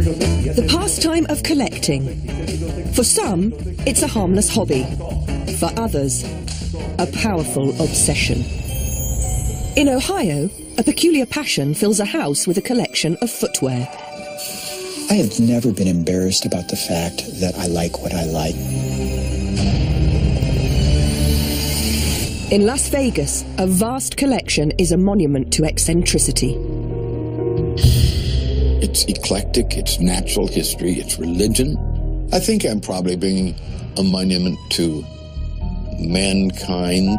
The pastime of collecting. For some, it's a harmless hobby. For others, a powerful obsession. In Ohio, a peculiar passion fills a house with a collection of footwear. I have never been embarrassed about the fact that I like what I like. In Las Vegas, a vast collection is a monument to eccentricity. It's eclectic, it's natural history, it's religion. I think I'm probably being a monument to mankind.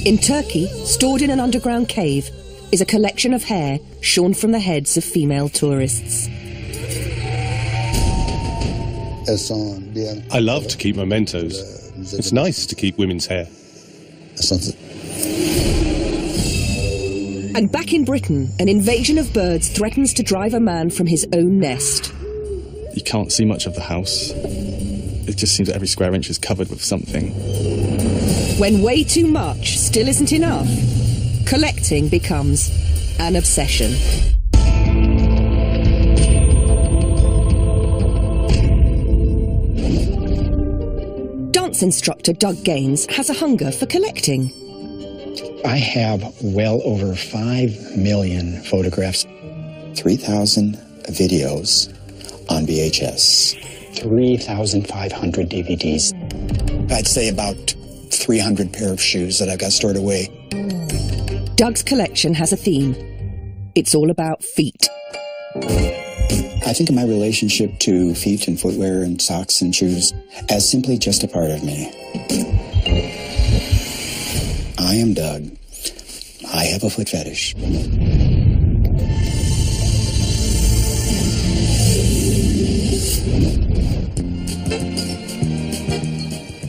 In Turkey, stored in an underground cave, is a collection of hair shorn from the heads of female tourists. I love to keep mementos. It's nice to keep women's hair. And back in Britain, an invasion of birds threatens to drive a man from his own nest. You can't see much of the house. It just seems that every square inch is covered with something. When way too much still isn't enough, collecting becomes an obsession. Dance instructor Doug Gaines has a hunger for collecting. I have well over 5 million photographs, 3,000 videos on VHS, 3,500 DVDs. I'd say about 300 pair of shoes that I've got stored away. Doug's collection has a theme. It's all about feet. I think of my relationship to feet and footwear and socks and shoes as simply just a part of me. I am Doug. I have a foot fetish.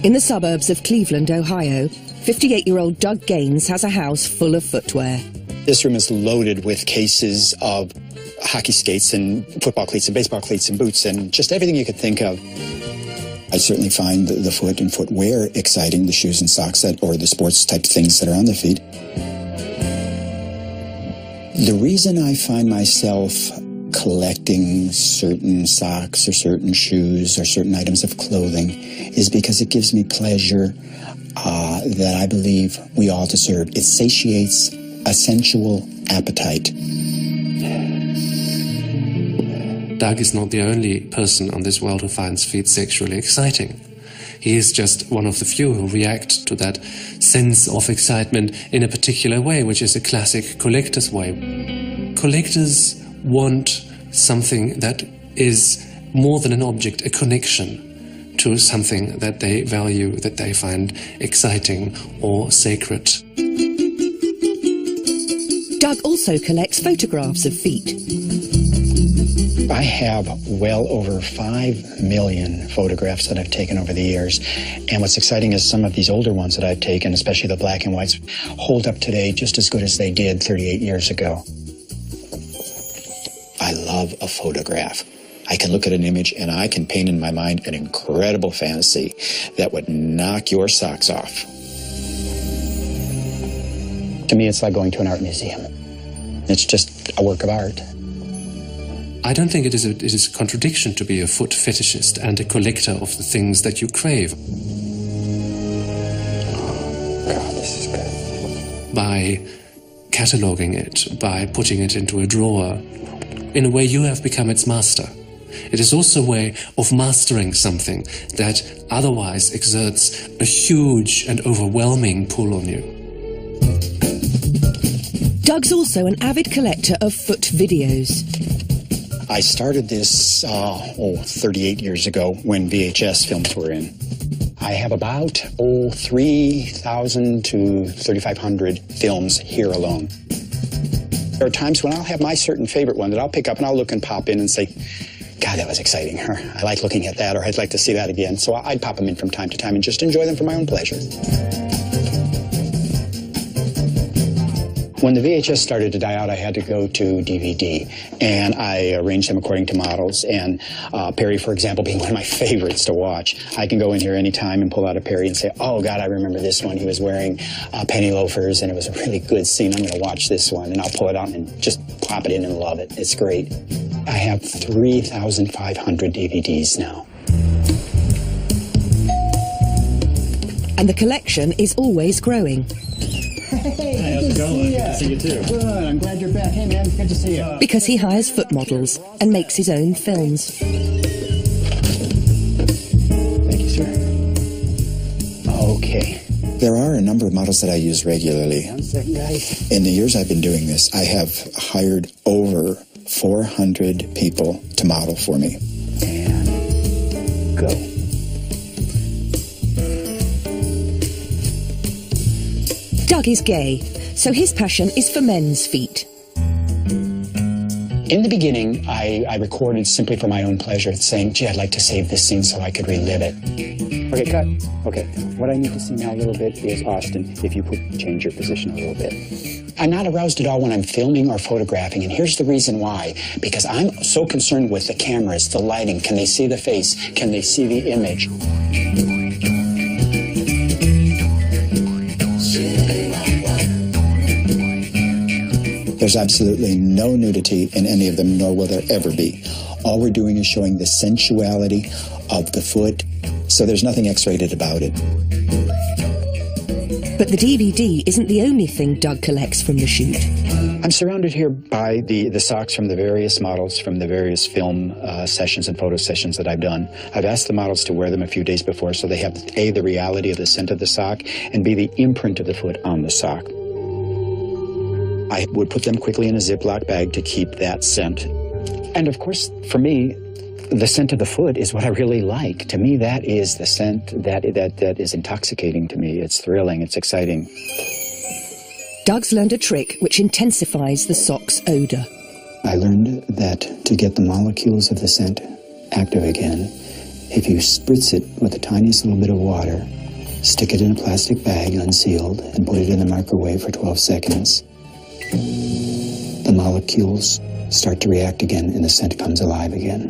In the suburbs of Cleveland, Ohio, 58-year-old Doug Gaines has a house full of footwear. This room is loaded with cases of hockey skates and football cleats and baseball cleats and boots and just everything you could think of. I certainly find the foot and footwear exciting, the shoes and socks or the sports type things that are on the feet. The reason I find myself collecting certain socks or certain shoes or certain items of clothing is because it gives me pleasure that I believe we all deserve. It satiates a sensual appetite. Doug is not the only person on this world who finds feet sexually exciting. He is just one of the few who react to that sense of excitement in a particular way, which is a classic collector's way. Collectors want something that is more than an object, a connection to something that they value, that they find exciting or sacred. Doug also collects photographs of feet. I have well over 5 million photographs that I've taken over the years. And what's exciting is some of these older ones that I've taken, especially the black and whites, hold up today just as good as they did 38 years ago. I love a photograph. I can look at an image and I can paint in my mind an incredible fantasy that would knock your socks off. To me, it's like going to an art museum. It's just a work of art. I don't think it is a contradiction to be a foot fetishist and a collector of the things that you crave. Oh, God, this is good. By cataloging it, by putting it into a drawer, in a way you have become its master. It is also a way of mastering something that otherwise exerts a huge and overwhelming pull on you. Doug's also an avid collector of foot videos. I started this 38 years ago when VHS films were in. I have about 3,000 to 3,500 films here alone. There are times when I'll have my certain favorite one that I'll pick up and I'll look and pop in and say, God, that was exciting, or I like looking at that, or I'd like to see that again. So I'd pop them in from time to time and just enjoy them for my own pleasure. When the VHS started to die out, I had to go to DVD, and I arranged them according to models. And Perry, for example, being one of my favorites to watch, I can go in here anytime and pull out a Perry and say, oh, God, I remember this one. He was wearing penny loafers, and it was a really good scene. I'm going to watch this one, and I'll pull it out and just pop it in and love it. It's great. I have 3,500 DVDs now. And the collection is always growing. Hey, how's it going? Good to see you too. Good, I'm glad you're back. Hey, man, good to see you. Because he hires foot models and makes his own films. Thank you, sir. Okay. There are a number of models that I use regularly. 1 second, guys. In the years I've been doing this, I have hired over 400 people to model for me. And go. Doug is gay, so his passion is for men's feet. In the beginning, I recorded simply for my own pleasure, saying, gee, I'd like to save this scene so I could relive it. Okay, cut. Okay, what I need to see now a little bit is, Austin, if you could change your position a little bit. I'm not aroused at all when I'm filming or photographing, and here's the reason why. Because I'm so concerned with the cameras, the lighting. Can they see the face? Can they see the image? There's absolutely no nudity in any of them, nor will there ever be. All we're doing is showing the sensuality of the foot, so there's nothing X-rated about it. But the DVD isn't the only thing Doug collects from the shoot. I'm surrounded here by the socks from the various models from the various film sessions and photo sessions that I've done. I've asked the models to wear them a few days before so they have, A, the reality of the scent of the sock, and B, the imprint of the foot on the sock. I would put them quickly in a Ziploc bag to keep that scent. And of course, for me, the scent of the foot is what I really like. To me, that is the scent that is intoxicating to me. It's thrilling, it's exciting. Doug's learned a trick which intensifies the sock's odour. I learned that to get the molecules of the scent active again, if you spritz it with the tiniest little bit of water, stick it in a plastic bag unsealed, and put it in the microwave for 12 seconds, the molecules start to react again and the scent comes alive again.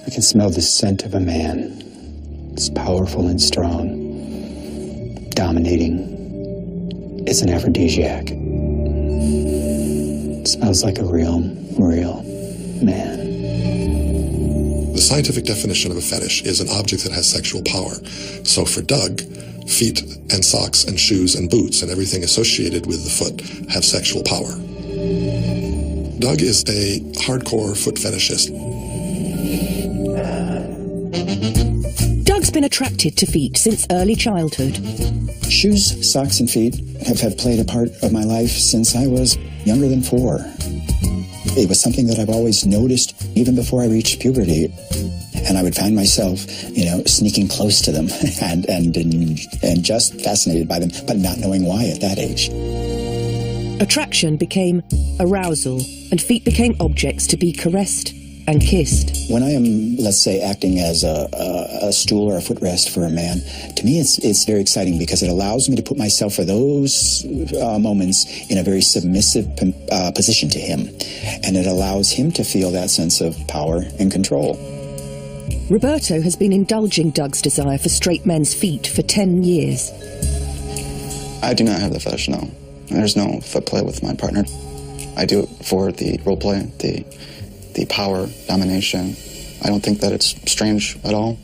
I can smell the scent of a man. It's powerful and strong, dominating. It's an aphrodisiac. It smells like a real man. The scientific definition of a fetish is an object that has sexual power. So for Doug, feet and socks and shoes and boots and everything associated with the foot have sexual power. Doug is a hardcore foot fetishist. Doug's been attracted to feet since early childhood. Shoes, socks, and feet have played a part of my life since I was younger than 4. It was something that I've always noticed even before I reached puberty. And I would find myself, sneaking close to them and just fascinated by them, but not knowing why at that age. Attraction became arousal, and feet became objects to be caressed and kissed. When I am, let's say, acting as a stool or a footrest for a man, to me it's very exciting because it allows me to put myself for those moments in a very submissive position to him. And it allows him to feel that sense of power and control. Roberto has been indulging Doug's desire for straight men's feet for 10 years. I do not have the fetish, no. There's no foot play with my partner. I do it for the role play, the power, domination. I don't think that it's strange at all,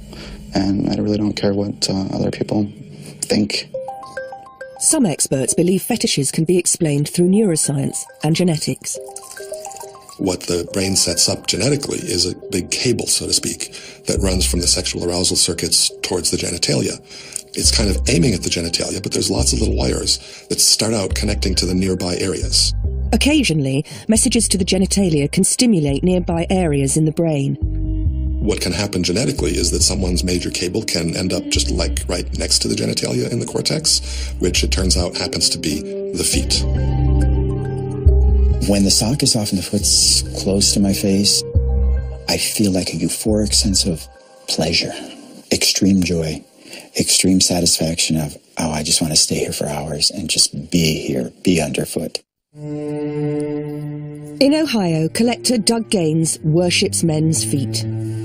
and I really don't care what other people think. Some experts believe fetishes can be explained through neuroscience and genetics. What the brain sets up genetically is a big cable, so to speak, that runs from the sexual arousal circuits towards the genitalia. It's kind of aiming at the genitalia, but there's lots of little wires that start out connecting to the nearby areas. Occasionally, messages to the genitalia can stimulate nearby areas in the brain. What can happen genetically is that someone's major cable can end up just like right next to the genitalia in the cortex, which it turns out happens to be the feet. When the sock is off and the foot's close to my face, I feel like a euphoric sense of pleasure, extreme joy. extreme satisfaction of, oh, I just want to stay here for hours and just be here, be underfoot. In Ohio, collector Doug Gaines worships men's feet.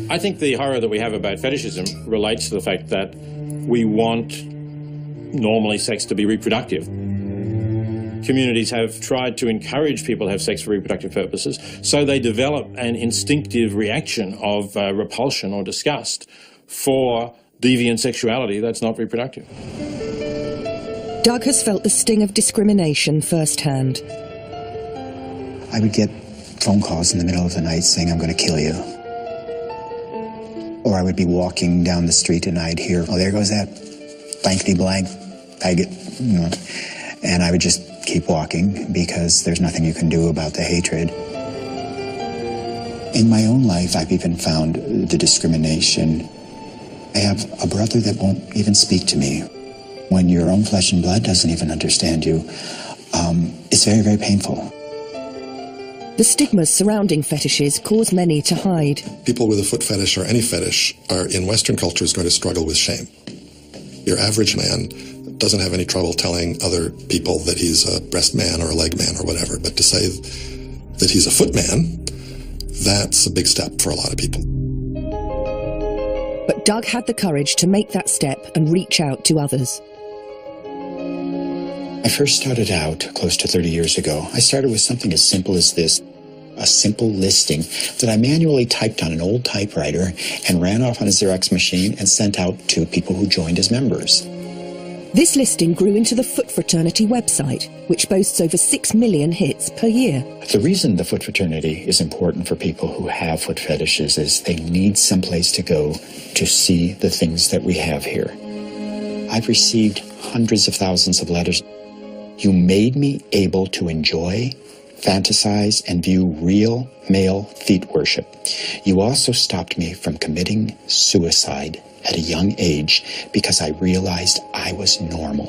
I think the horror that we have about fetishism relates to the fact that we want normally sex to be reproductive. Communities have tried to encourage people to have sex for reproductive purposes, so they develop an instinctive reaction of repulsion or disgust for deviant sexuality that's not reproductive. Doug has felt the sting of discrimination firsthand. I would get phone calls in the middle of the night saying, I'm going to kill you. Or I would be walking down the street and I'd hear, oh, there goes that blankety blank faggot, you know. And I would just keep walking because there's nothing you can do about the hatred. In my own life, I've even found the discrimination. I have a brother that won't even speak to me. When your own flesh and blood doesn't even understand you, it's very, very painful. The stigmas surrounding fetishes cause many to hide. People with a foot fetish or any fetish are, in Western cultures, going to struggle with shame. Your average man doesn't have any trouble telling other people that he's a breast man or a leg man or whatever, but to say that he's a foot man, that's a big step for a lot of people. But Doug had the courage to make that step and reach out to others. I first started out close to 30 years ago. I started with something as simple as this, a simple listing that I manually typed on an old typewriter and ran off on a Xerox machine and sent out to people who joined as members. This listing grew into the Foot Fraternity website, which boasts over 6 million hits per year. The reason the Foot Fraternity is important for people who have foot fetishes is they need someplace to go to see the things that we have here. I've received hundreds of thousands of letters. You made me able to enjoy, fantasize, and view real male feet worship. You also stopped me from committing suicide at a young age because I realized I was normal.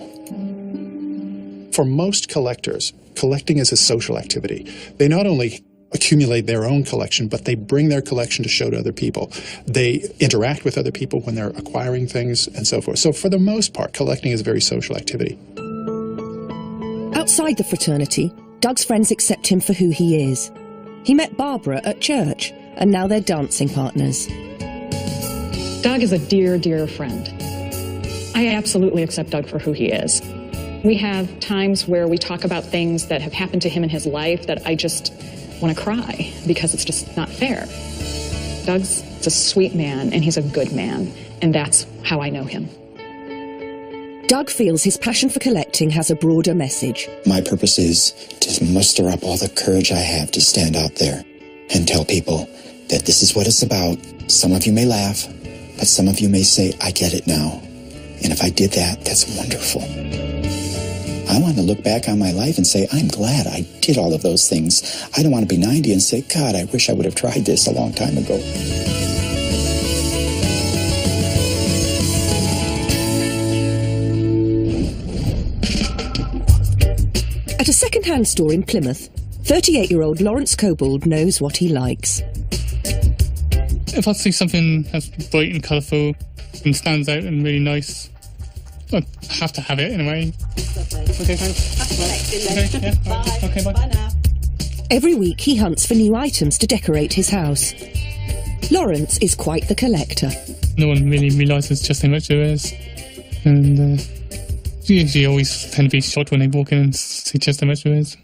For most collectors, collecting is a social activity. They not only accumulate their own collection, but they bring their collection to show to other people. They interact with other people when they're acquiring things and so forth. So for the most part, collecting is a very social activity. Outside the fraternity, Doug's friends accept him for who he is. He met Barbara at church, and now they're dancing partners. Doug is a dear, dear friend. I absolutely accept Doug for who he is. We have times where we talk about things that have happened to him in his life that I just want to cry because it's just not fair. Doug's a sweet man and he's a good man, and that's how I know him. Doug feels his passion for collecting has a broader message. My purpose is to muster up all the courage I have to stand out there and tell people that this is what it's about. Some of you may laugh, but some of you may say, I get it now. And if I did that, that's wonderful. I want to look back on my life and say, I'm glad I did all of those things. I don't want to be 90 and say, God, I wish I would have tried this a long time ago. At a second-hand store in Plymouth, 38-year-old Lawrence Cobold knows what he likes. If I see something that's bright and colourful and stands out and really nice, I have to have it in a way. Okay, thanks. Okay, yeah. Bye. Okay, bye. Bye now. Every week he hunts for new items to decorate his house. Lawrence is quite the collector. No one really realises just how much there is. And you always tend to be shocked when they walk in and see just how much there is.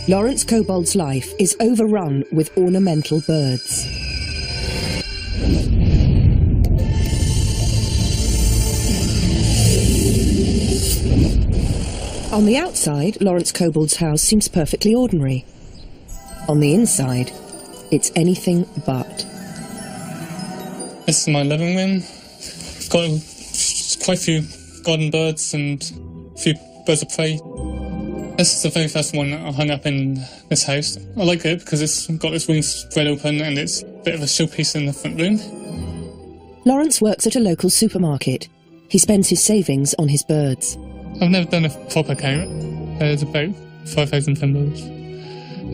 Lawrence Cobold's life is overrun with ornamental birds. On the outside, Lawrence Cobold's house seems perfectly ordinary. On the inside, it's anything but. This is my living room. It's got quite a few garden birds and a few birds of prey. This is the very first one I hung up in this house. I like it because it's got its wings spread open and it's a bit of a showpiece in the front room. Lawrence works at a local supermarket. He spends his savings on his birds. I've never done a proper count. There's about 5,000 symbols.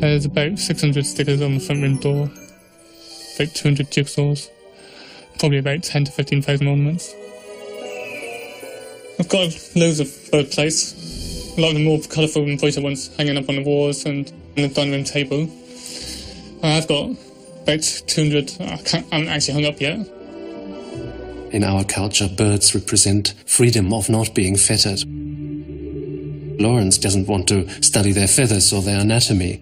There's about 600 stickers on the front room door. About 200 jigsaws. probably about 10 to 15,000 ornaments. I've got loads of bird plates, a lot of the more colourful and brighter ones hanging up on the walls and on the dining room table. I've got about 200, I haven't actually hung up yet. In our culture, birds represent freedom of not being fettered. Lawrence doesn't want to study their feathers or their anatomy.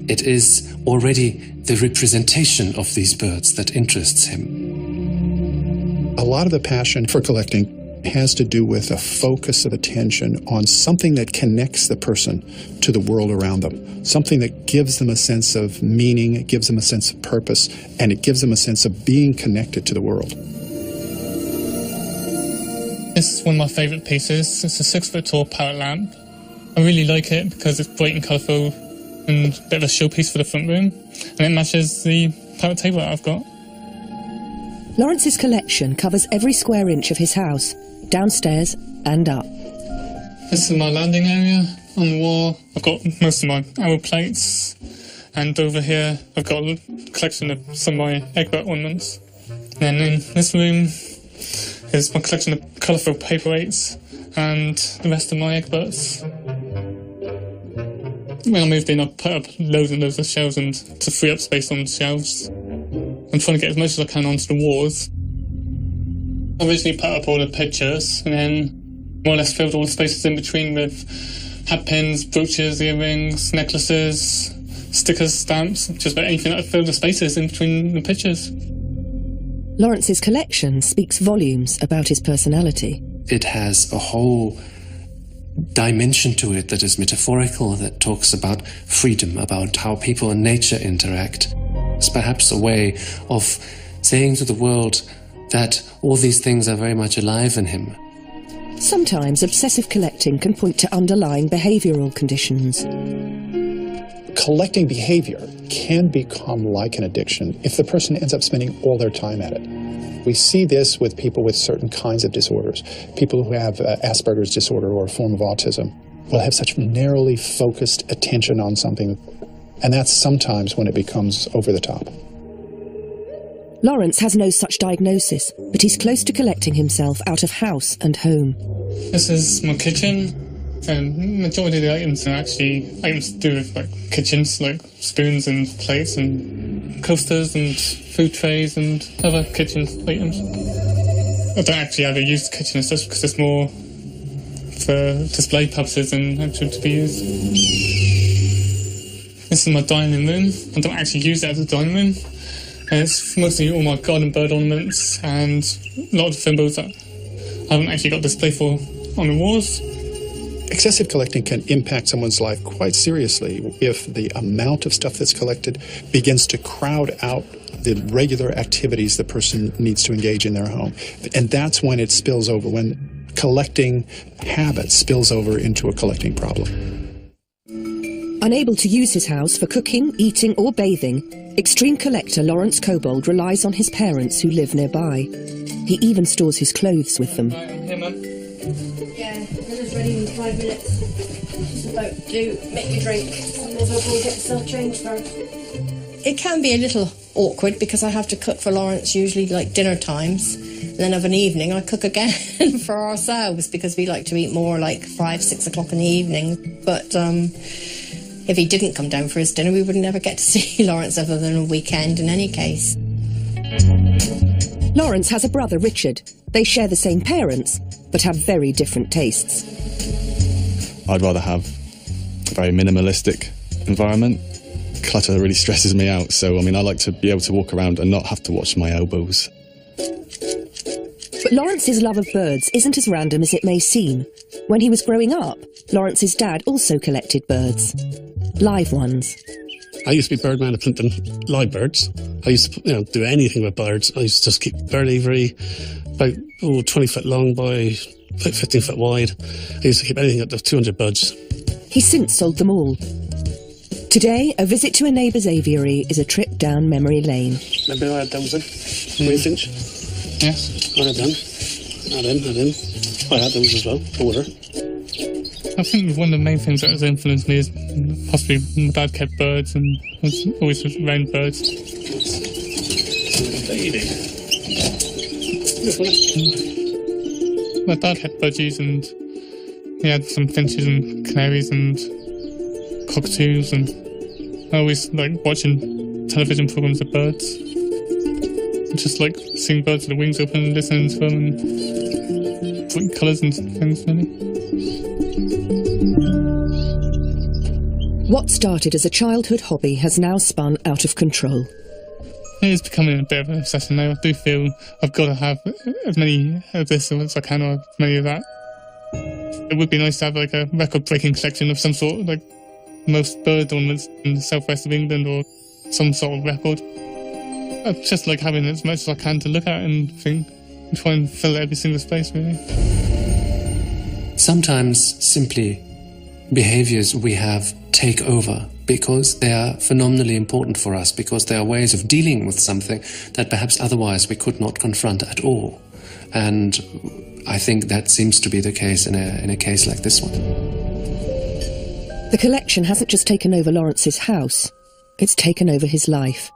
It is already the representation of these birds that interests him. A lot of the passion for collecting has to do with a focus of attention on something that connects the person to the world around them, something that gives them a sense of meaning, it gives them a sense of purpose, and it gives them a sense of being connected to the world. This is one of my favourite pieces. It's a 6-foot-tall parrot lamp. I really like it because it's bright and colourful and a bit of a showpiece for the front room, and it matches the parrot table that I've got. Lawrence's collection covers every square inch of his house, downstairs and up. This is my landing area. On the wall, I've got most of my owl plates, and over here I've got a collection of some of my Egbert ornaments. And then in this room is my collection of colourful paperweights and the rest of my Egberts. When I moved in, I put up loads and loads of shelves and to free up space on the shelves. I'm trying to get as much as I can onto the walls. I originally put up all the pictures and then more or less filled all the spaces in between with hat pins, brooches, earrings, necklaces, stickers, stamps, just about anything that would fill the spaces in between the pictures. Lawrence's collection speaks volumes about his personality. It has a whole dimension to it that is metaphorical, that talks about freedom, about how people and nature interact. It's perhaps a way of saying to the world that all these things are very much alive in him. Sometimes obsessive collecting can point to underlying behavioural conditions. Collecting behavior can become like an addiction if the person ends up spending all their time at it. We see this with people with certain kinds of disorders. People who have Asperger's disorder or a form of autism will have such narrowly focused attention on something, and that's sometimes when it becomes over the top. Lawrence has no such diagnosis, but he's close to collecting himself out of house and home. This is my kitchen, and the majority of the items are actually items to do with like kitchens, like spoons and plates and coasters and food trays and other kitchen items. I don't actually ever use the kitchen as such because it's more for display purposes than actually to be used. This is my dining room. I don't actually use it as a dining room. It's mostly all my garden bird ornaments and a lot of the thimbles that I haven't actually got display for on the walls. Excessive collecting can impact someone's life quite seriously if the amount of stuff that's collected begins to crowd out the regular activities the person needs to engage in their home. And that's when it spills over, when collecting habit spills over into a collecting problem. Unable to use his house for cooking, eating or bathing, extreme collector Lawrence Kobold relies on his parents who live nearby. He even stores his clothes with them. Here, Mum. Yeah, dinner's ready in 5 minutes. Just about to make your drink. I may as well go and get yourself changed first. It can be a little awkward because I have to cook for Lawrence usually like dinner times. And then of an evening I cook again for ourselves because we like to eat more like 5, 6 o'clock in the evening. But if he didn't come down for his dinner, we would never get to see Lawrence other than a weekend in any case. Lawrence has a brother, Richard. They share the same parents, but have very different tastes. I'd rather have a very minimalistic environment. Clutter really stresses me out, so I like to be able to walk around and not have to watch my elbows. But Lawrence's love of birds isn't as random as it may seem. When he was growing up, Lawrence's dad also collected birds. Live ones. I used to be birdman at Clinton, live birds. I used to do anything with birds. I used to just keep bird aviary, about 20 foot long by about 15 foot wide. I used to keep anything up to 200 buds. He's since sold them all. Today, a visit to a neighbour's aviary is a trip down memory lane. Remember I had those in? Queenfinch? Yes. I had them. I had those as well, order. I think one of the main things that has influenced me is possibly my dad kept birds and was always around birds. Lady. My dad had budgies, and he had some finches and canaries and cockatoos, and I always like watching television programs of birds. Just like seeing birds with their wings open and listening to them and bright colours and things, really. What started as a childhood hobby has now spun out of control. It is becoming a bit of an obsession now. I do feel I've got to have as many of this as I can, or as many of that. It would be nice to have like a record-breaking collection of some sort, like most bird ornaments in the southwest of England, or some sort of record. I just like having as much as I can to look at and think, and try and fill every single space, really. Sometimes simply behaviours we have take over because they are phenomenally important for us, because they are ways of dealing with something that perhaps otherwise we could not confront at all. And I think that seems to be the case in a case like this one. The collection hasn't just taken over Lawrence's house, it's taken over his life.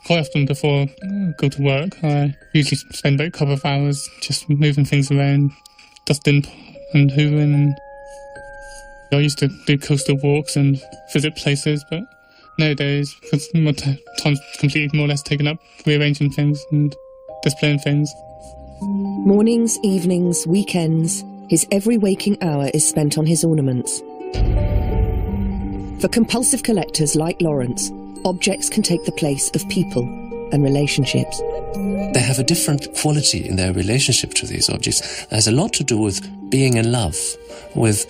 Quite often before I go to work, I usually spend about a couple of hours just moving things around, dusting and hoovering. And I used to do coastal walks and visit places, but nowadays, because my time's completely more or less taken up rearranging things and displaying things. Mornings, evenings, weekends, his every waking hour is spent on his ornaments. For compulsive collectors like Lawrence, objects can take the place of people and relationships. They have a different quality in their relationship to these objects. It has a lot to do with being in love, with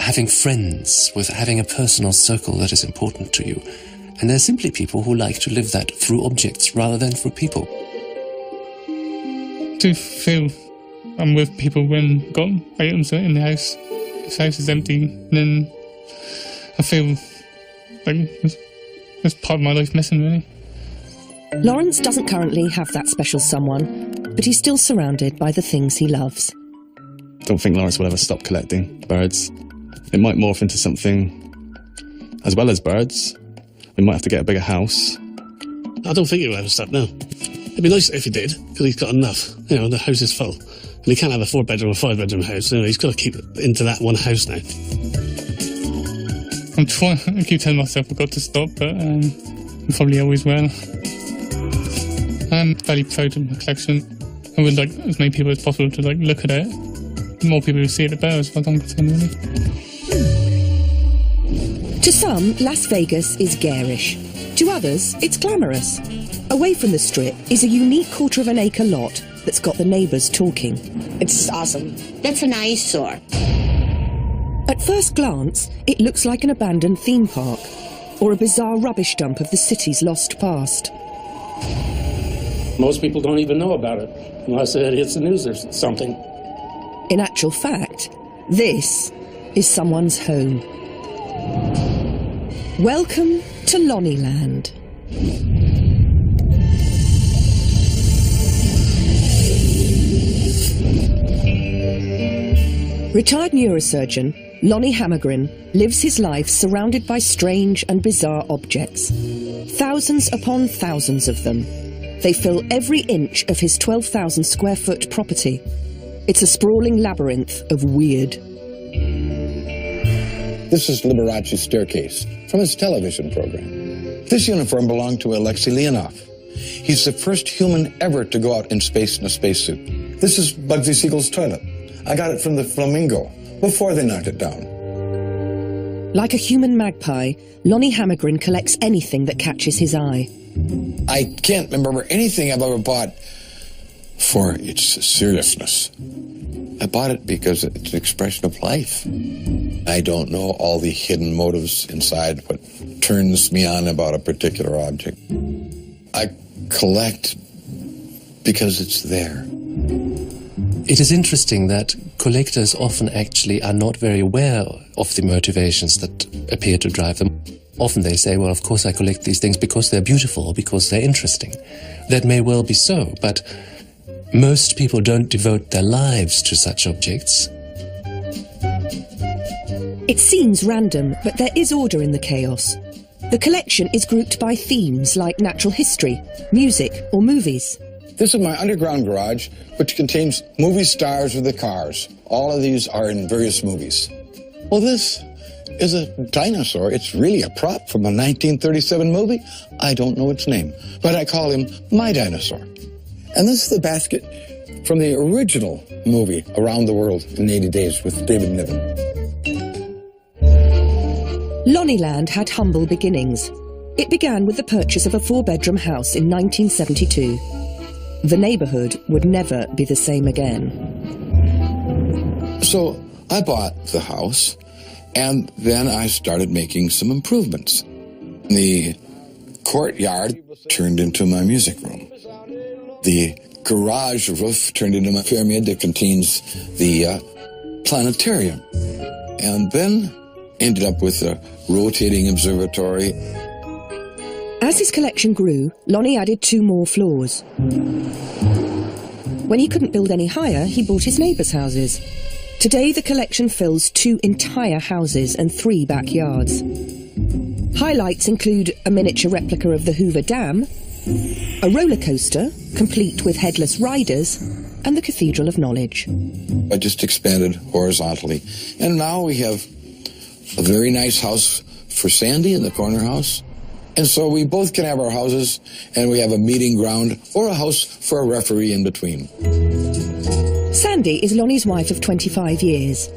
having friends, with having a personal circle that is important to you. And they're simply people who like to live that through objects rather than through people. I do feel I'm with people when I've got items in the house. This house is empty, and then I feel like there's part of my life missing, really. Lawrence doesn't currently have that special someone, but he's still surrounded by the things he loves. I don't think Lawrence will ever stop collecting birds. It might morph into something as well as birds. We might have to get a bigger house. I don't think he'll ever stop now. It'd be nice if he did, because he's got enough. You know, the house is full. And he can't have a 4-bedroom or 5-bedroom house. You know, he's got to keep it into that one house now. I'm trying. I keep telling myself I've got to stop, but I probably always will. I'm very proud of my collection. I would like as many people as possible to like look at it. The more people who see it, the better, as far as I'm concerned, really. To some, Las Vegas is garish. To others, it's glamorous. Away from the Strip is a unique 1/4 acre lot that's got the neighbours talking. It's awesome. That's an eyesore. At first glance, it looks like an abandoned theme park, or a bizarre rubbish dump of the city's lost past. Most people don't even know about it, unless it hits the news or something. In actual fact, this is someone's home. Welcome to Lonnieland. Retired neurosurgeon Lonnie Hammergren lives his life surrounded by strange and bizarre objects. Thousands upon thousands of them. They fill every inch of his 12,000 square foot property. It's a sprawling labyrinth of weird. This is Liberace's staircase from his television program. This uniform belonged to Alexei Leonov. He's the first human ever to go out in space in a spacesuit. This is Bugsy Siegel's toilet. I got it from the Flamingo before they knocked it down. Like a human magpie, Lonnie Hammergren collects anything that catches his eye. I can't remember anything I've ever bought for its seriousness. I bought it because it's an expression of life. I don't know all the hidden motives inside what turns me on about a particular object. I collect because it's there. It is interesting that collectors often actually are not very aware of the motivations that appear to drive them. Often they say, well, of course I collect these things because they're beautiful or because they're interesting. That may well be so, but most people don't devote their lives to such objects. It seems random, but there is order in the chaos. The collection is grouped by themes like natural history, music, or movies. This is my underground garage, which contains movie stars with the cars. All of these are in various movies. Well, this is a dinosaur. It's really a prop from a 1937 movie. I don't know its name, but I call him my dinosaur. And this is the basket from the original movie, Around the World in 80 Days with David Niven. Lonnieland had humble beginnings. It began with the purchase of a 4-bedroom house in 1972. The neighbourhood would never be the same again. So I bought the house, and then I started making some improvements. The courtyard turned into my music room. The garage roof turned into my pyramid that contains the planetarium. And then ended up with a rotating observatory. As his collection grew, Lonnie added 2 more floors. When he couldn't build any higher, he bought his neighbours' houses. Today, the collection fills 2 entire houses and 3 backyards. Highlights include a miniature replica of the Hoover Dam, a roller coaster, complete with headless riders, and the Cathedral of Knowledge. I just expanded horizontally. And now we have a very nice house for Sandy in the corner house. And so we both can have our houses, and we have a meeting ground or a house for a referee in between. Sandy is Lonnie's wife of 25 years.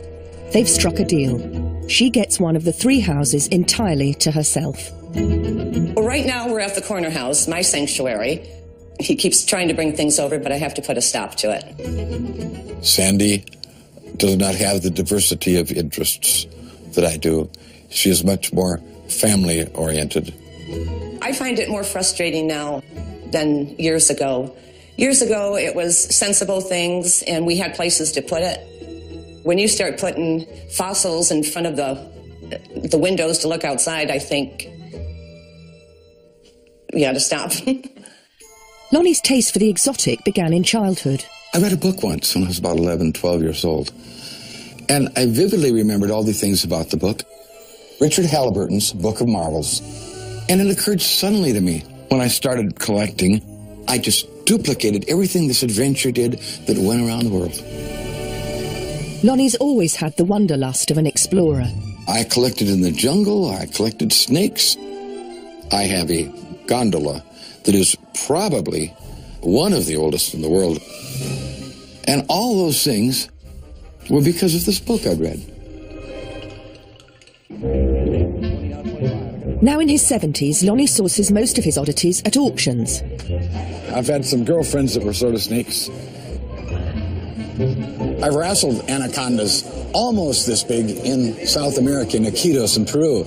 They've struck a deal. She gets one of the 3 houses entirely to herself. Well, right now we're at the corner house, my sanctuary. He keeps trying to bring things over, but I have to put a stop to it. Sandy does not have the diversity of interests that I do. She is much more family-oriented. I find it more frustrating now than years ago. Years ago, it was sensible things, and we had places to put it. When you start putting fossils in front of the windows to look outside, I think you got to stop. Lonnie's taste for the exotic began in childhood. I read a book once when I was about 11, 12 years old. And I vividly remembered all the things about the book. Richard Halliburton's Book of Marvels. And it occurred suddenly to me when I started collecting, I just duplicated everything this adventure did that went around the world. Lonnie's always had the wanderlust of an explorer. I collected in the jungle, I collected snakes. I have a gondola that is probably one of the oldest in the world. And all those things were because of this book I'd read. Now in his 70s, Lonnie sources most of his oddities at auctions. I've had some girlfriends that were sort of snakes. I've wrestled anacondas almost this big in South America, in Iquitos in Peru.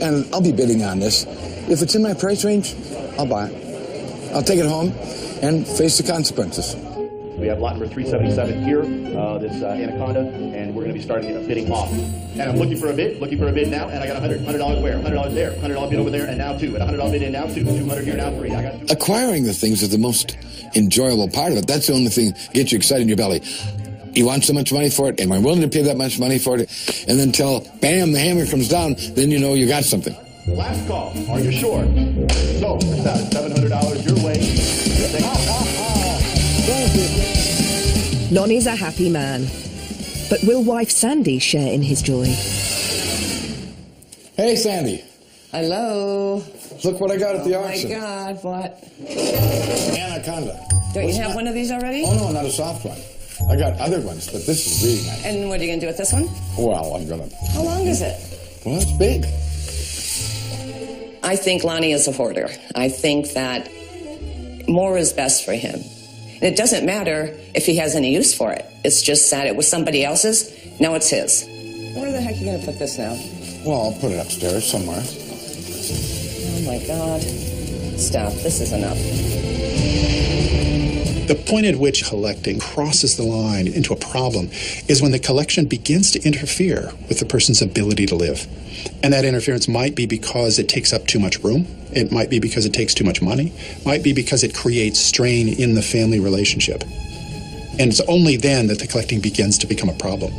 And I'll be bidding on this. If it's in my price range, I'll buy it. I'll take it home and face the consequences. We have lot number 377 here, this anaconda, and we're going to be starting bidding off. And I'm looking for a bid now, and I got $100 where? $100 there, $100 bid over there, and now 2. And $100 bid in now 2, 200 here, now 3. I got 2. Acquiring the things is the most enjoyable part of it. That's the only thing that gets you excited in your belly. You want so much money for it, and I'm willing to pay that much money for it, and then till, bam, the hammer comes down, then you know you got something. Last call. Are you sure? So, $700 your way. Thank you. Lonnie's a happy man. But will wife Sandy share in his joy? Hey, Sandy. Hello. Look what I got at the auction. Oh, my God, what? Anaconda. Don't you have one of these already? Oh, no, not a soft one. I got other ones, but this is really nice. And what are you going to do with this one? Well, I'm going to... How long is it? Well, it's big. I think Lonnie is a hoarder. I think that more is best for him. And it doesn't matter if he has any use for it. It's just that it was somebody else's, now it's his. Where the heck are you going to put this now? Well, I'll put it upstairs somewhere. Oh, my God. Stop. This is enough. The point at which collecting crosses the line into a problem is when the collection begins to interfere with the person's ability to live. And that interference might be because it takes up too much room. It might be because it takes too much money. It might be because it creates strain in the family relationship. And it's only then that the collecting begins to become a problem.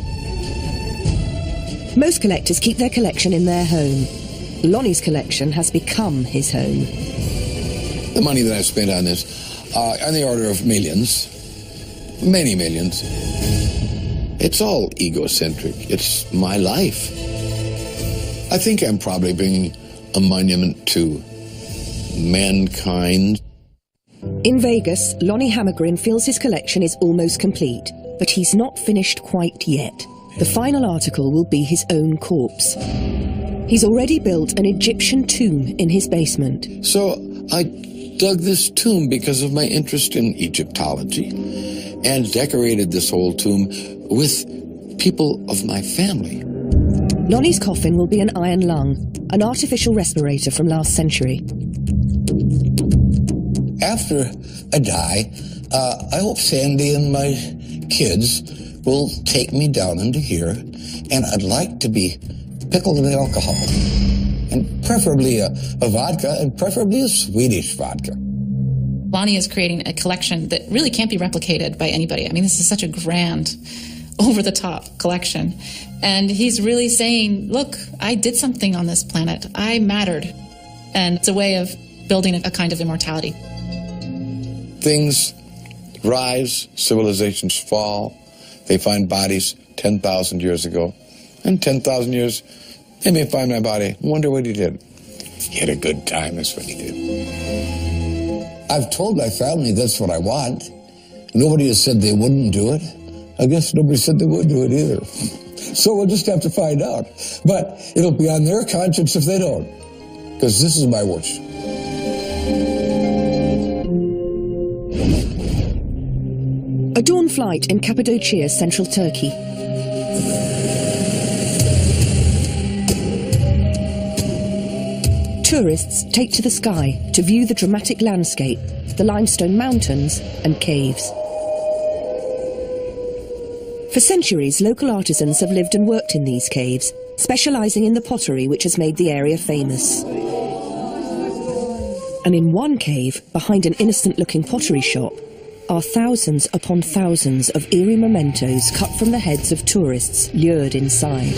Most collectors keep their collection in their home. Lonnie's collection has become his home. The money that I've spent on this, On the order of millions. Many millions. It's all egocentric. It's my life. I think I'm probably bringing a monument to mankind. In Vegas, Lonnie Hammergren feels his collection is almost complete, but he's not finished quite yet. The final article will be his own corpse. He's already built an Egyptian tomb in his basement. So I dug this tomb because of my interest in Egyptology and decorated this whole tomb with people of my family. Lonnie's coffin will be an iron lung, an artificial respirator from last century. After I die, I hope Sandy and my kids will take me down into here, and I'd like to be pickled in alcohol, and preferably a vodka, and preferably a Swedish vodka. Lonnie is creating a collection that really can't be replicated by anybody. I mean, this is such a grand, over-the-top collection. And he's really saying, look, I did something on this planet. I mattered. And it's a way of building a kind of immortality. Things rise, civilizations fall. They find bodies 10,000 years ago. In 10,000 years, they may find my body. Wonder what he did. He had a good time, that's what he did. I've told my family that's what I want. Nobody has said they wouldn't do it. I guess nobody said they would do it either. So we'll just have to find out. But it'll be on their conscience if they don't. Because this is my wish. A dawn flight in Cappadocia, central Turkey. Tourists take to the sky to view the dramatic landscape, the limestone mountains and caves. For centuries, local artisans have lived and worked in these caves, specialising in the pottery which has made the area famous. And in one cave, behind an innocent-looking pottery shop, are thousands upon thousands of eerie mementos cut from the heads of tourists lured inside.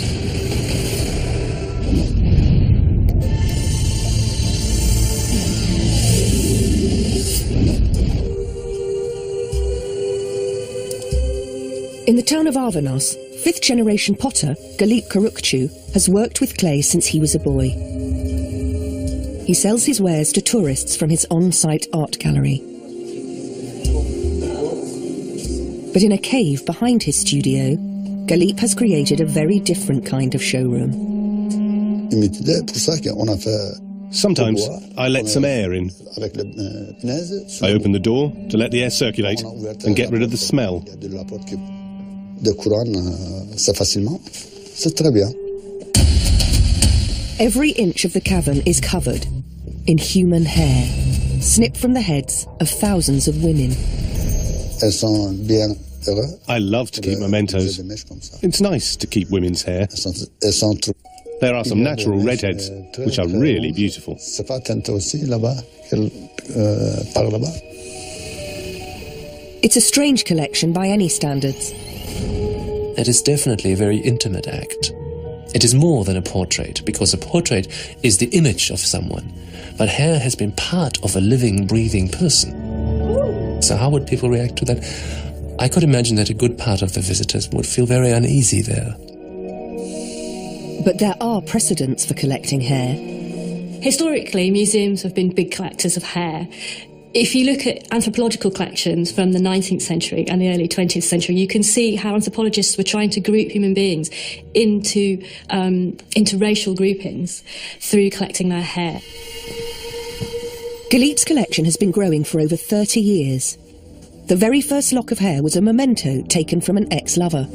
In the town of Arvanos, fifth-generation potter Galip Karukcu has worked with clay since he was a boy. He sells his wares to tourists from his on-site art gallery. But in a cave behind his studio, Galip has created a very different kind of showroom. Sometimes I let some air in. I open the door to let the air circulate and get rid of the smell. Every inch of the cavern is covered in human hair, snipped from the heads of thousands of women. I love to keep mementos. It's nice to keep women's hair. There are some natural redheads, which are really beautiful. It's a strange collection by any standards. That is definitely a very intimate act. It is more than a portrait, because a portrait is the image of someone, but hair has been part of a living, breathing person. So how would people react to that? I could imagine that a good part of the visitors would feel very uneasy there. But there are precedents for collecting hair. Historically, museums have been big collectors of hair. If you look at anthropological collections from the 19th century and the early 20th century, you can see how anthropologists were trying to group human beings into racial groupings through collecting their hair. Galip's collection has been growing for over 30 years. The very first lock of hair was a memento taken from an ex-lover.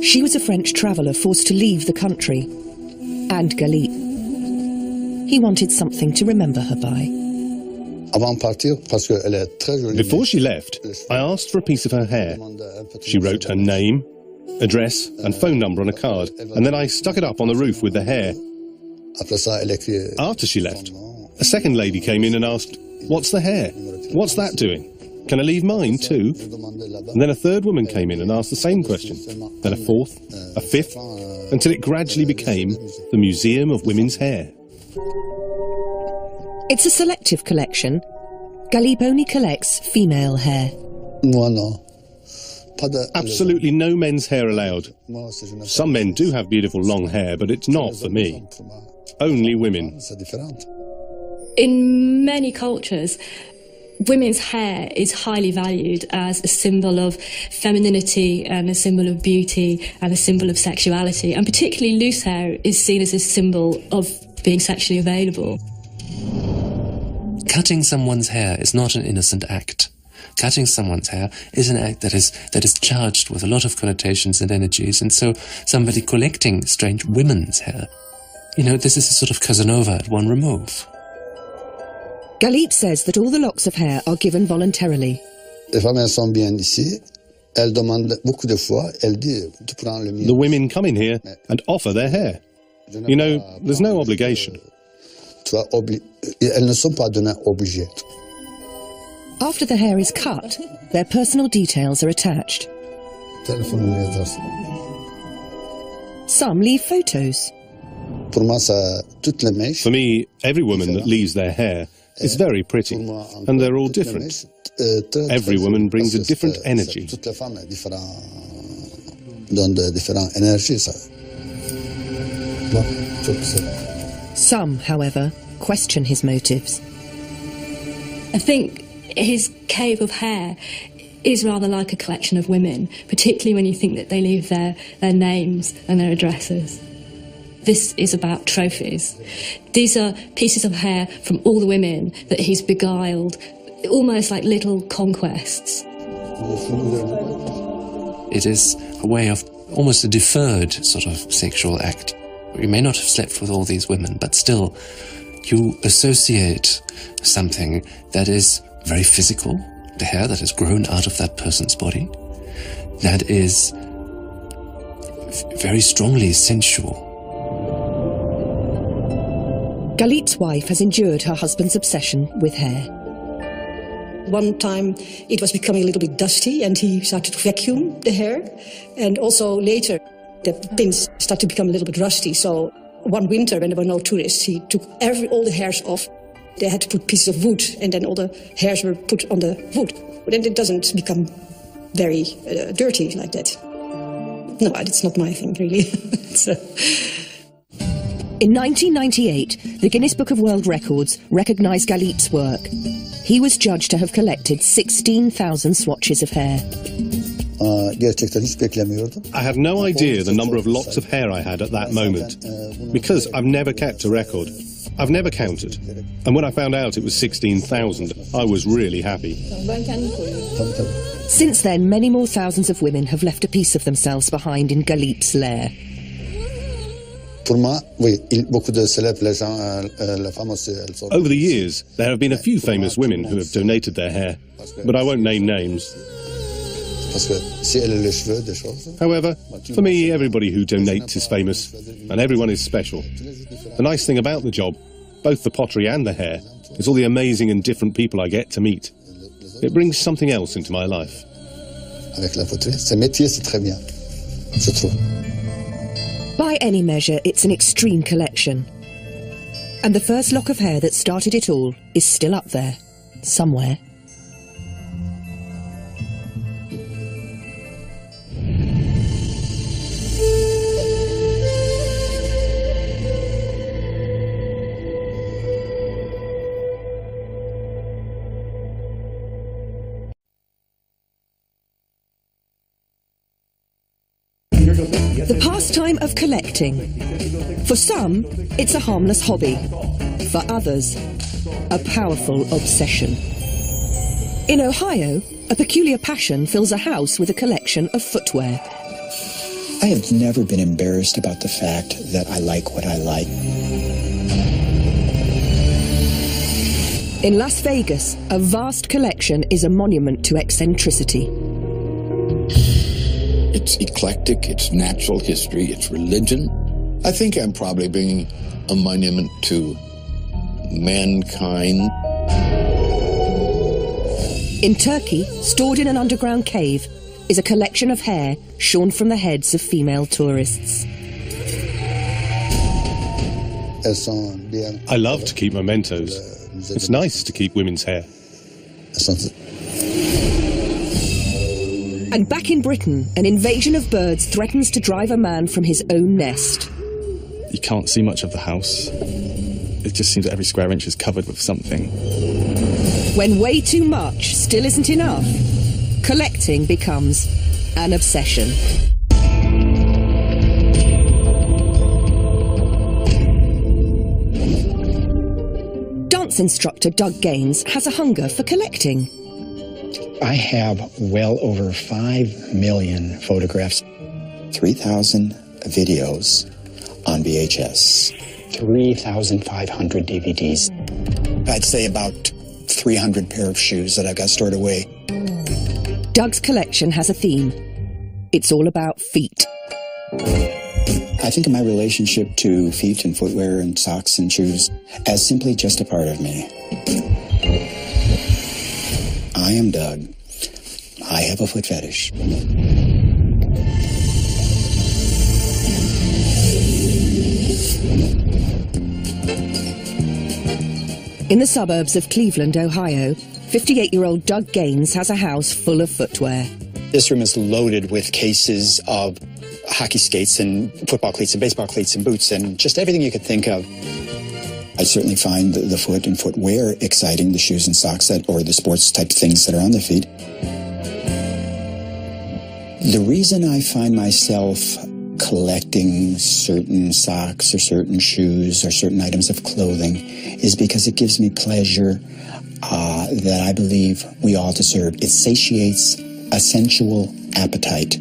She was a French traveller forced to leave the country. And Galip. He wanted something to remember her by. Before she left, I asked for a piece of her hair. She wrote her name, address and phone number on a card, and then I stuck it up on the roof with the hair. After she left, a second lady came in and asked, "What's the hair? What's that doing? Can I leave mine too?" And then a third woman came in and asked the same question. Then a fourth, a fifth, until it gradually became the Museum of Women's Hair. It's a selective collection, Galip only collects female hair. Absolutely no men's hair allowed. Some men do have beautiful long hair, but it's not for me. Only women. In many cultures, women's hair is highly valued as a symbol of femininity and a symbol of beauty and a symbol of sexuality. And particularly loose hair is seen as a symbol of being sexually available. Cutting someone's hair is not an innocent act. Cutting someone's hair is an act that is charged with a lot of connotations and energies, and so somebody collecting strange women's hair, this is a sort of Casanova at one remove. Galip says that all the locks of hair are given voluntarily. The women come in here and offer their hair. There's no obligation. After the hair is cut, their personal details are attached. Some leave photos. For me, every woman that leaves their hair is very pretty, and they're all different. Every woman brings a different energy. Some, however, question his motives. I think his cave of hair is rather like a collection of women, particularly when you think that they leave their names and their addresses. This is about trophies. These are pieces of hair from all the women that he's beguiled, almost like little conquests. It is a way of almost a deferred sort of sexual act. You may not have slept with all these women, but still you associate something that is very physical, the hair that has grown out of that person's body, that is very strongly sensual. Galip's wife has endured her husband's obsession with hair. One time it was becoming a little bit dusty and he started to vacuum the hair. And also later the pins started to become a little bit rusty. So one winter when there were no tourists, he took all the hairs off. They had to put pieces of wood and then all the hairs were put on the wood. But then it doesn't become very dirty like that. No, it's not my thing really. In 1998, the Guinness Book of World Records recognised Galip's work. He was judged to have collected 16,000 swatches of hair. I had no idea the number of locks of hair I had at that moment, because I've never kept a record. I've never counted. And when I found out it was 16,000, I was really happy. Since then, many more thousands of women have left a piece of themselves behind in Galip's lair. Over the years, there have been a few famous women who have donated their hair, but I won't name names. However, for me, everybody who donates is famous, and everyone is special. The nice thing about the job, both the pottery and the hair, is all the amazing and different people I get to meet. It brings something else into my life. By any measure, it's an extreme collection. And the first lock of hair that started it all is still up there, somewhere. The pastime of collecting. For some, it's a harmless hobby. For others, a powerful obsession. In Ohio, a peculiar passion fills a house with a collection of footwear. I have never been embarrassed about the fact that I like what I like. In Las Vegas, a vast collection is a monument to eccentricity. It's eclectic, it's natural history, it's religion. I think I'm probably being a monument to mankind. In Turkey, stored in an underground cave, is a collection of hair shorn from the heads of female tourists. I love to keep mementos. It's nice to keep women's hair. And back in Britain, an invasion of birds threatens to drive a man from his own nest. You can't see much of the house. It just seems that every square inch is covered with something. When way too much still isn't enough, collecting becomes an obsession. Dance instructor Doug Gaines has a hunger for collecting. I have well over 5 million photographs, 3,000 videos on VHS, 3,500 DVDs. I'd say about 300 pair of shoes that I've got stored away. Doug's collection has a theme. It's all about feet. I think of my relationship to feet and footwear and socks and shoes as simply just a part of me. I am Doug. I have a foot fetish. In the suburbs of Cleveland, Ohio, 58-year-old Doug Gaines has a house full of footwear. This room is loaded with cases of hockey skates and football cleats and baseball cleats and boots and just everything you could think of. I certainly find the foot and footwear exciting, the shoes and socks or the sports type things that are on the feet. The reason I find myself collecting certain socks or certain shoes or certain items of clothing is because it gives me pleasure that I believe we all deserve. It satiates a sensual appetite.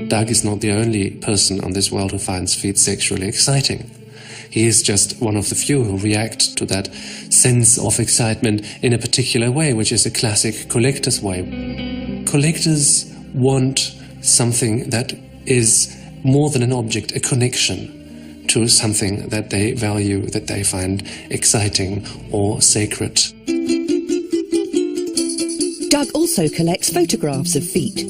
Doug is not the only person on this world who finds feet sexually exciting. He is just one of the few who react to that sense of excitement in a particular way, which is a classic collector's way. Collectors want something that is more than an object, a connection to something that they value, that they find exciting or sacred. Doug also collects photographs of feet.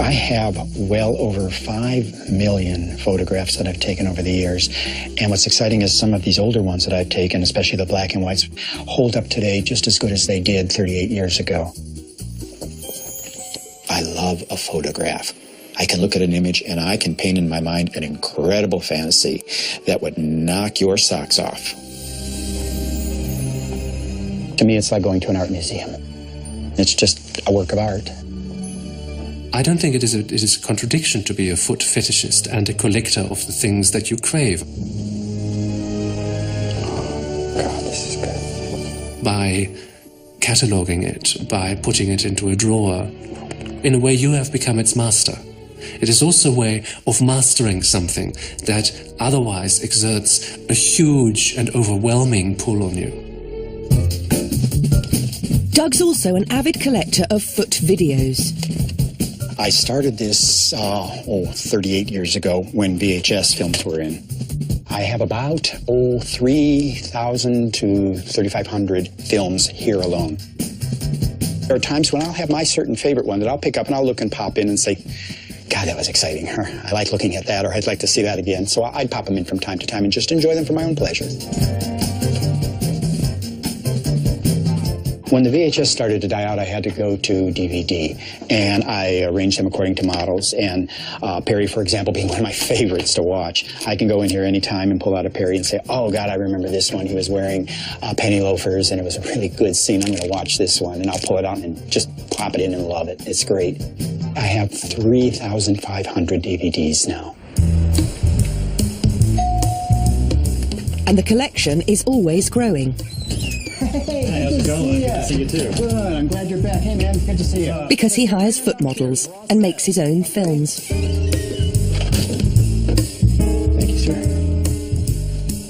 I have well over 5 million photographs that I've taken over the years. And what's exciting is some of these older ones that I've taken, especially the black and whites, hold up today just as good as they did 38 years ago. I love a photograph. I can look at an image and I can paint in my mind an incredible fantasy that would knock your socks off. To me, it's like going to an art museum. It's just a work of art. I don't think it is a contradiction to be a foot fetishist and a collector of the things that you crave. Oh, God, this is good. By cataloguing it, by putting it into a drawer, in a way you have become its master. It is also a way of mastering something that otherwise exerts a huge and overwhelming pull on you. Doug's also an avid collector of foot videos. I started this 38 years ago when VHS films were in. I have about 3,000 to 3,500 films here alone. There are times when I'll have my certain favorite one that I'll pick up and I'll look and pop in and say, God, that was exciting, or I like looking at that, or I'd like to see that again. So I'd pop them in from time to time and just enjoy them for my own pleasure. When the VHS started to die out, I had to go to DVD, and I arranged them according to models, and Perry, for example, being one of my favorites to watch. I can go in here anytime and pull out a Perry and say, oh, God, I remember this one. He was wearing penny loafers, and it was a really good scene. I'm going to watch this one, and I'll pull it out and just plop it in and love it. It's great. I have 3,500 DVDs now. And the collection is always growing. Hey, how's it going? Good to see you too. Good, I'm glad you're back. Hey, man, good to see you. Because he hires foot models and makes his own films. Thank you, sir.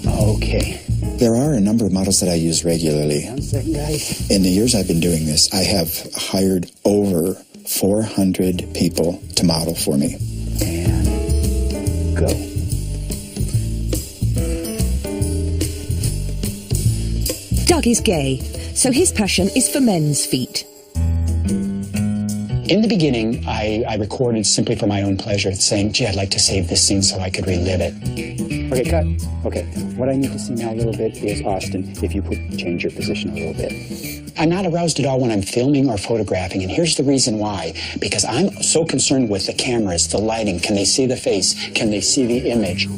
Okay. There are a number of models that I use regularly. 1 second, guys. In the years I've been doing this, I have hired over 400 people to model for me. And go. Doug is gay, so his passion is for men's feet. In the beginning, I recorded simply for my own pleasure, saying, gee, I'd like to save this scene so I could relive it. Okay, cut. Okay, what I need to see now a little bit is, Austin, if you could change your position a little bit. I'm not aroused at all when I'm filming or photographing, and here's the reason why. Because I'm so concerned with the cameras, the lighting. Can they see the face? Can they see the image?